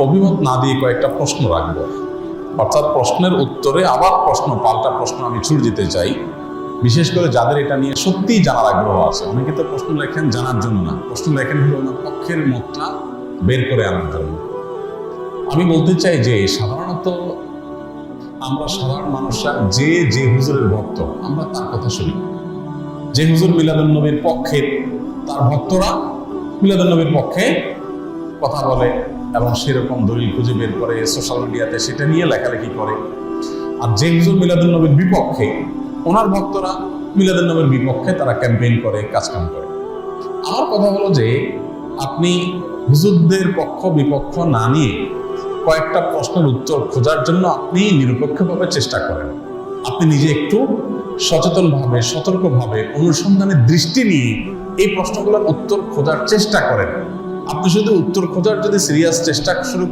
অভিমত না দিয়ে কয়েকটা প্রশ্ন রাখবো, অর্থাৎ প্রশ্নের উত্তরে আবার পাল্টা প্রশ্ন আমি ছুড়ে দিতে চাই, বিশেষ করে যাদের এটা নিয়ে সত্যিই জানার আগ্রহ আছে। অনেকে তো প্রশ্ন লেখেন জানার জন্য না, প্রশ্ন লেখেন হলো ওনার পক্ষের মতটা বের করে আনার জন্য। আমি বলতে চাই যে সাধারণত আমরা সাধারণ মানুষরা যে হুজুরের ভক্ত আমরা তার কথা শুনি। যে হুজুর মিলাদুন নবীর পক্ষে, তার ভক্তরা মিলাদুন নবীর পক্ষে কথা বলে এবং সেরকম দলিল খুঁজে বের করে সোশ্যাল মিডিয়াতে সেটা নিয়ে লেখালেখি করে। আর যে হুজুর মিলাদুন নবীর বিপক্ষে, ওনার ভক্তরা মিলাদুন নবীর বিপক্ষে তারা ক্যাম্পেইন করে, কাজকাম করে। আমার কথা হলো যে আপনি হুজুরদের পক্ষ বিপক্ষ না নিয়ে কয়েকটা প্রশ্নের উত্তর খোঁজার জন্য আপনি নিরপেক্ষভাবে চেষ্টা করেন। আপনি নিজে একটু সচেতনভাবে, সতর্কভাবে, অনুসন্ধানের দৃষ্টি নিয়ে এই প্রশ্নগুলোর উত্তর খোঁজার চেষ্টা করেন। আপনি শুধু উত্তর খোঁজার যদি সিরিয়াস চেষ্টা শুরু